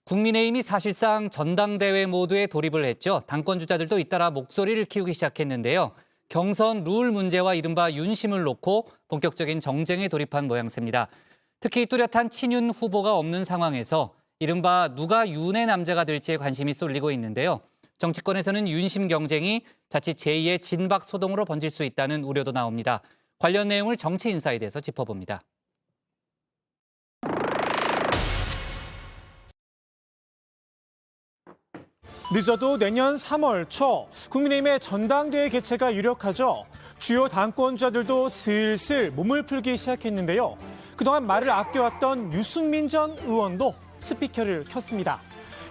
국민의힘이 사실상 전당대회 모드에 돌입을 했죠. 당권 주자들도 잇따라 목소리를 키우기 시작했는데요. 경선 룰 문제와 이른바 윤심을 놓고 본격적인 정쟁에 돌입한 모양새입니다. 특히 뚜렷한 친윤 후보가 없는 상황에서 이른바 누가 윤의 남자가 될지에 관심이 쏠리고 있는데요. 정치권에서는 윤심 경쟁이 자칫 제2의 진박 소동으로 번질 수 있다는 우려도 나옵니다. 관련 내용을 정치인사이드에서 짚어봅니다. 늦어도 내년 3월 초 국민의힘의 전당대회 개최가 유력하죠. 주요 당권자들도 슬슬 몸을 풀기 시작했는데요. 그동안 말을 아껴왔던 유승민 전 의원도 스피커를 켰습니다.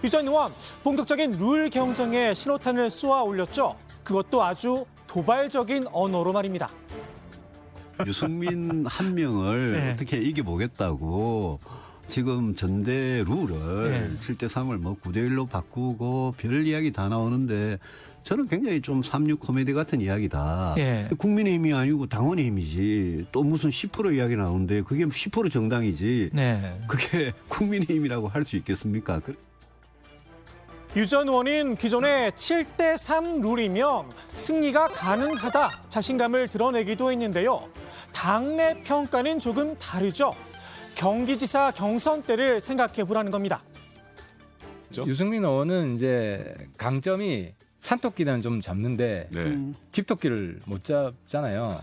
유 전 의원, 본격적인 룰 경쟁에 신호탄을 쏘아 올렸죠. 그것도 아주 도발적인 언어로 말입니다. 유승민 한 명을 어떻게 이겨보겠다고 지금 전대 룰을 7대3을 뭐 9대1로 바꾸고 별 이야기 다 나오는데 저는 굉장히 좀 삼육 코미디 같은 이야기다. 국민의힘이 아니고 당원의 힘이지. 또 무슨 10% 이야기 나오는데 그게 10% 정당이지. 그게 국민의힘이라고 할 수 있겠습니까? 유 전 의원은 기존의 7대3 룰이면 승리가 가능하다 자신감을 드러내기도 했는데요. 당내 평가는 조금 다르죠. 경기지사 경선 때를 생각해 보라는 겁니다. 유승민 의원은 이제 강점이 산토끼는 좀 잡는데 집토끼를 못 잡잖아요.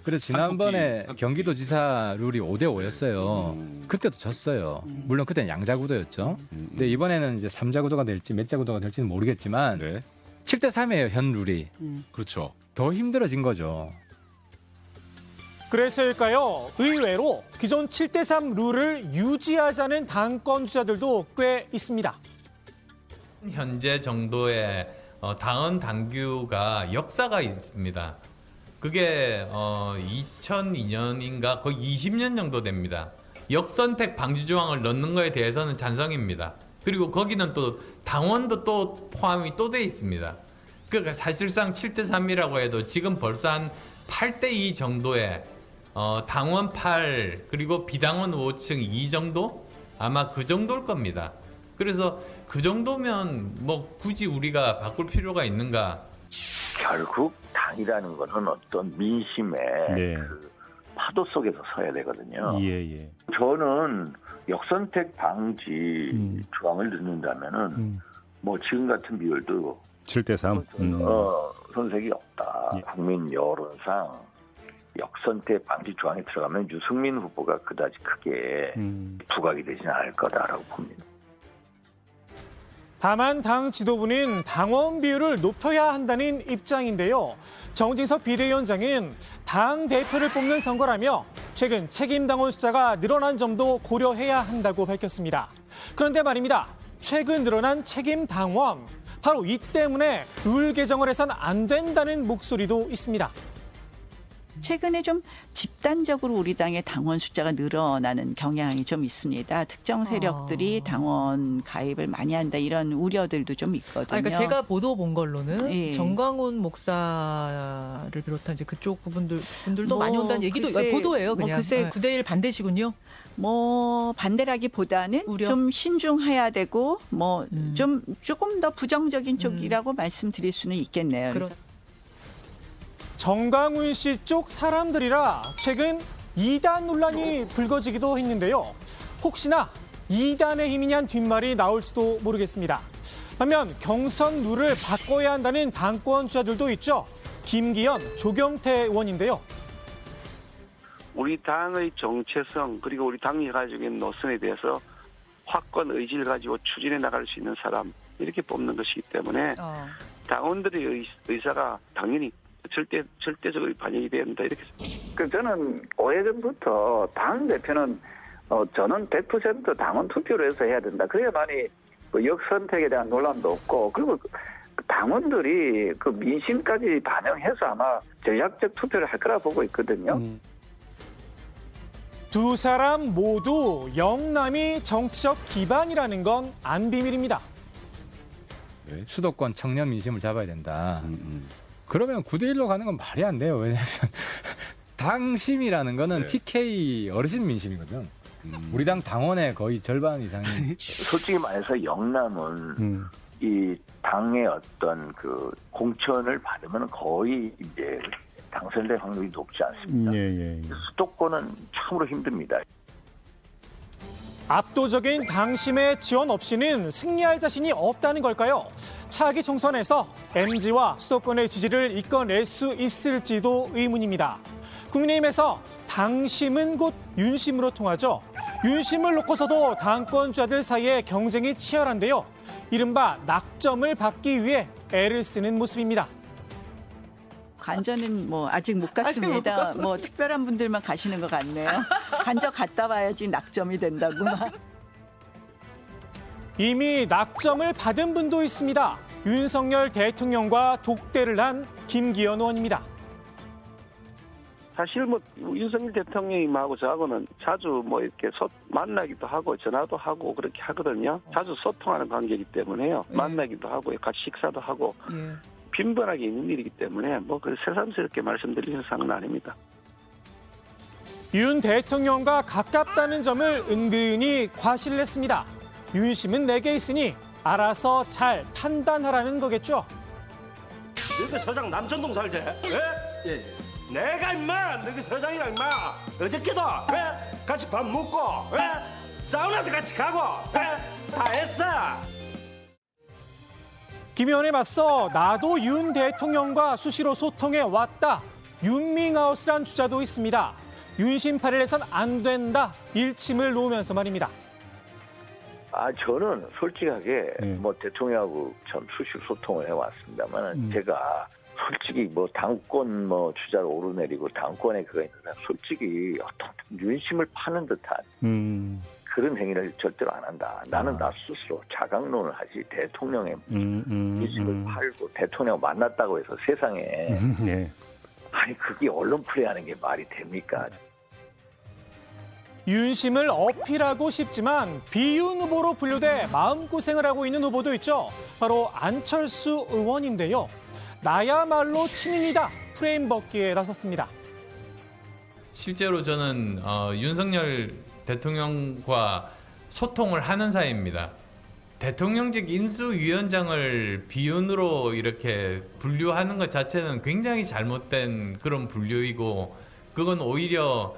그래서 지난번에 경기도지사 룰이 5대5였어요. 그때도 졌어요. 물론 그때는 양자구도였죠. 근데 이번에는 이제 3자구도가 될지 몇 자구도가 될지는 모르겠지만 7대3이에요, 현 룰이. 그렇죠. 더 힘들어진 거죠. 그래서일까요? 의외로 기존 7대3 룰을 유지하자는 당권 주자들도 꽤 있습니다. 현재 정도의 당헌 당규가 역사가 있습니다. 그게 2002년인가 거의 20년 정도 됩니다. 역선택 방지 조항을 넣는 거에 대해서는 찬성입니다. 그리고 거기는 또 당원도 또 포함이 또 돼 있습니다. 그러니까 사실상 7대3이라고 해도 지금 벌써 한 8대2 정도의 당원 8 그리고 비당원 5층 2 정도? 아마 그 정도일 겁니다. 그래서 그 정도면 뭐 굳이 우리가 바꿀 필요가 있는가? 결국 당이라는 것은 어떤 민심의 그 파도 속에서 서야 되거든요. 저는 역선택 방지 조항을 넣는다면은 뭐 지금 같은 비율도 7대3 손색이 없다. 국민 여론상 역선택 방지 조항이 들어가면 유승민 후보가 그다지 크게 부각이 되지는 않을 거다라고 봅니다. 다만 당 지도부는 당원 비율을 높여야 한다는 입장인데요. 정진석 비대위원장은 당 대표를 뽑는 선거라며 최근 책임 당원 숫자가 늘어난 점도 고려해야 한다고 밝혔습니다. 그런데 말입니다. 최근 늘어난 책임 당원, 바로 이 때문에 룰 개정을 해선 안 된다는 목소리도 있습니다. 최근에 좀 집단적으로 우리 당의 당원 숫자가 늘어나는 경향이 좀 있습니다. 특정 세력들이 당원 가입을 많이 한다 이런 우려들도 좀 있거든요. 그러니까 제가 보도 본 걸로는 정광훈 정광훈 목사를 비롯한 이제 그쪽 분들도 많이 온다는 얘기도 글쎄, 보도예요. 그냥 글쎄, 9대1 반대시군요. 뭐 반대라기보다는 우려? 좀 신중해야 되고 뭐 좀 조금 더 부정적인 쪽이라고 말씀드릴 수는 있겠네요. 그래서. 정광훈 씨 쪽 사람들이라 최근 2단 논란이 불거지기도 했는데요. 혹시나 2단의 힘이냐는 뒷말이 나올지도 모르겠습니다. 반면 경선 룰을 바꿔야 한다는 당권 주자들도 있죠. 김기현, 조경태 의원인데요. 우리 당의 정체성 그리고 우리 당이 가지고 있는 노선에 대해서 확고한 의지를 가지고 추진해 나갈 수 있는 사람 이렇게 뽑는 것이기 때문에 당원들의 의사가 당연히 절대적으로 반영이 된다 이렇게. 저는 오래전부터 당 대표는 저는 100% 당원 투표로 해서 해야 된다. 그래야만이 그 역선택에 대한 논란도 없고 그리고 당원들이 그 민심까지 반영해서 아마 전략적 투표를 할 거라 보고 있거든요. 두 사람 모두 영남이 정치적 기반이라는 건 안 비밀입니다. 수도권 청년 민심을 잡아야 된다. 그러면 9대1로 가는 건 말이 안 돼요. 왜냐하면 당심이라는 거는 TK 어르신 민심이거든. 우리 당 당원의 거의 절반 이상이 솔직히 말해서 영남은 이 당의 어떤 그 공천을 받으면 거의 이제 당선될 확률이 높지 않습니다. 수도권은 참으로 힘듭니다. 압도적인 당심의 지원 없이는 승리할 자신이 없다는 걸까요? 차기 총선에서 MG와 수도권의 지지를 이끌어낼 수 있을지도 의문입니다. 국민의힘에서 당심은 곧 윤심으로 통하죠. 윤심을 놓고서도 당권주자들 사이에 경쟁이 치열한데요. 이른바 낙점을 받기 위해 애를 쓰는 모습입니다. 관저는 뭐 아직 못 갔습니다. 뭐 특별한 분들만 가시는 것 같네요. 관저 갔다 와야지 낙점이 된다고 막. 이미 낙점을 받은 분도 있습니다. 윤석열 대통령과 독대를 한 김기현 의원입니다. 사실 뭐 윤석열 대통령님하고 저하고는 자주 뭐 이렇게 만나기도 하고 전화도 하고 그렇게 하거든요. 자주 소통하는 관계이기 때문에요. 만나기도 하고 같이 식사도 하고 빈번하게 있는 일이기 때문에 뭐 그 새삼스럽게 말씀드리는 상은 아닙니다. 윤 대통령과 가깝다는 점을 은근히 과시를 했습니다. 윤심은 내게 있으니 알아서 잘 판단하라는 거겠죠. 너희 서장 남천동 살지? 예? 내가 임마 너희 서장이랑 임마 어저께도 같이 밥 먹고 사우나도 같이 가고 다 했어. 김 의원에 맞서 나도 윤 대통령과 수시로 소통해 왔다. 윤밍아웃이란 주자도 있습니다. 윤심파를 해선 안 된다. 일침을 놓으면서 말입니다. 저는 솔직하게 뭐 대통령하고 참 수시로 소통을 해왔습니다만 제가 솔직히 뭐 당권 뭐 주자를 오르내리고 당권에 그가 있는 사람 솔직히 어떤 윤심을 파는 듯한 그런 행위를 절대로 안 한다. 나는 나 스스로 자각론을 하지 대통령의 윤심을 팔고 대통령 만났다고 해서 세상에 아니 그게 언론플레이하는 게 말이 됩니까? 윤심을 어필하고 싶지만 비윤 후보로 분류돼 마음고생을 하고 있는 후보도 있죠. 바로 안철수 의원인데요. 나야말로 친인이다 프레임 벗기에 나섰습니다. 실제로 저는 윤석열 대통령과 소통을 하는 사이입니다. 대통령직 인수위원장을 비윤으로 이렇게 분류하는 것 자체는 굉장히 잘못된 그런 분류이고 그건 오히려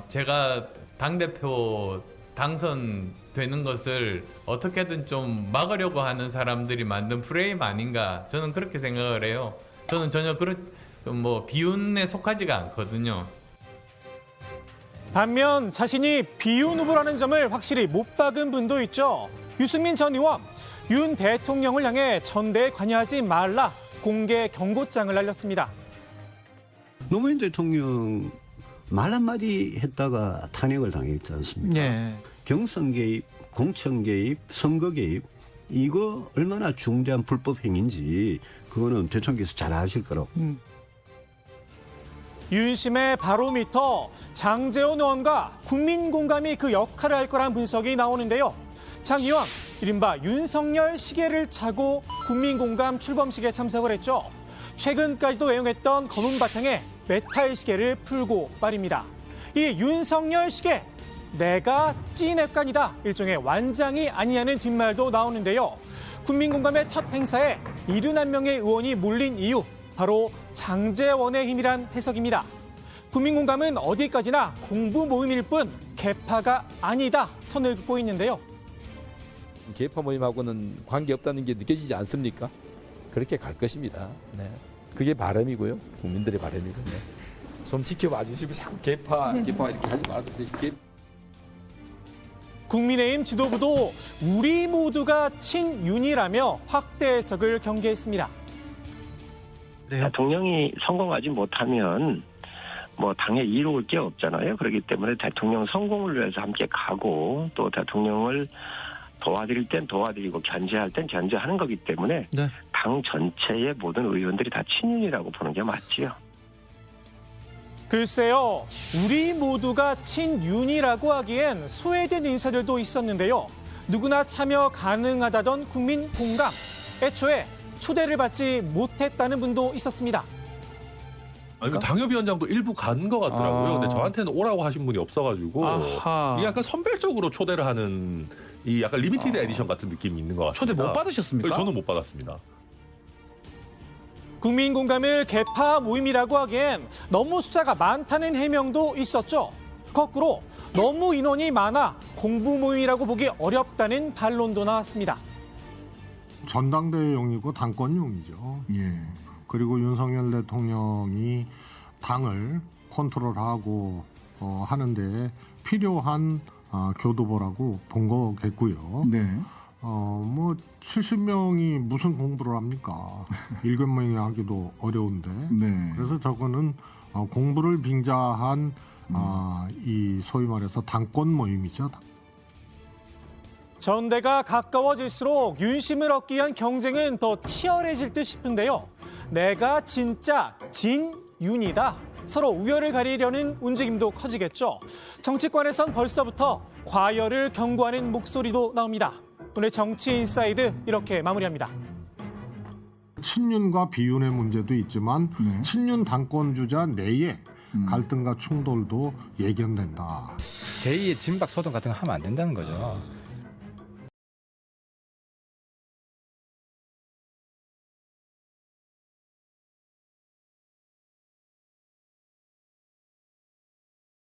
제가 당대표 당선되는 것을 어떻게든 좀 막으려고 하는 사람들이 만든 프레임 아닌가 저는 그렇게 생각을 해요. 저는 전혀 그런 뭐 비윤에 속하지가 않거든요. 반면 자신이 비윤 후보라는 점을 확실히 못 박은 분도 있죠. 유승민 전 의원, 윤 대통령을 향해 전대에 관여하지 말라 공개 경고장을 날렸습니다. 노무현 대통령 말 한마디 했다가 탄핵을 당했지 않습니까? 경선 개입, 공천 개입, 선거 개입 이거 얼마나 중대한 불법 행위인지 그거는 대통령께서 잘 아실 거라고. 윤심의 바로미터 장제원 의원과 국민 공감이 그 역할을 할 거란 분석이 나오는데요. 장 의원, 이른바 윤석열 시계를 차고 국민 공감 출범식에 참석을 했죠. 최근까지도 애용했던 검은 바탕에 메탈 시계를 풀고 말입니다. 이 윤석열 시계, 내가 찐핵관이다. 일종의 완장이 아니냐는 뒷말도 나오는데요. 국민공감의 첫 행사에 71명의 의원이 몰린 이유, 바로 장제원의 힘이란 해석입니다. 국민공감은 어디까지나 공부 모임일 뿐 개파가 아니다 선을 긋고 있는데요. 개파 모임하고는 관계없다는 게 느껴지지 않습니까? 그렇게 갈 것입니다. 네. 그게 바람이고요. 국민들의 바람이고요. 네. 좀 지켜봐 주시고 자꾸 개파 이렇게 하지 말아주세요. 국민의힘 지도부도 우리 모두가 친윤이라며 확대 해석을 경계했습니다. 대통령이 성공하지 못하면 뭐 당에 이로울 게 없잖아요. 그렇기 때문에 대통령 성공을 위해서 함께 가고 또 대통령을 도와드릴 땐 도와드리고 견제할 땐 견제하는 거기 때문에 당 전체의 모든 의원들이 다 친윤이라고 보는 게 맞지요. 글쎄요, 우리 모두가 친윤이라고 하기엔 소외된 인사들도 있었는데요. 누구나 참여 가능하다던 국민 공감, 애초에 초대를 받지 못했다는 분도 있었습니다. 아니, 당협위원장도 일부 간 것 같더라고요. 근데 저한테는 오라고 하신 분이 없어가지고 아하. 이게 약간 선별적으로 초대를 하는 이 약간 리미티드 에디션 같은 느낌이 있는 것 같습니다. 초대 못 받으셨습니까? 저는 못 받았습니다. 국민 공감을 개파 모임이라고 하기엔 너무 숫자가 많다는 해명도 있었죠. 거꾸로 너무 인원이 많아 공부 모임이라고 보기 어렵다는 반론도 나왔습니다. 전당대회용이고 당권용이죠. 예. 그리고 윤석열 대통령이 당을 컨트롤하고 하는데 필요한 교두보라고 본 거겠고요. 네. 뭐 70명이 무슨 공부를 합니까? 7명이 하기도 어려운데. 네. 그래서 저거는 공부를 빙자한 이 소위 말해서 당권 모임이죠. 전대가 가까워질수록 윤심을 얻기 위한 경쟁은 더 치열해질 듯 싶은데요. 내가 진짜 진윤이다. 서로 우열을 가리려는 움직임도 커지겠죠. 정치권에선 벌써부터 과열을 경고하는 목소리도 나옵니다. 오늘 정치인사이드 이렇게 마무리합니다. 친윤과 비윤의 문제도 있지만 친윤 당권주자 내의 갈등과 충돌도 예견된다. 제2의 진박 소동 같은 거 하면 안 된다는 거죠.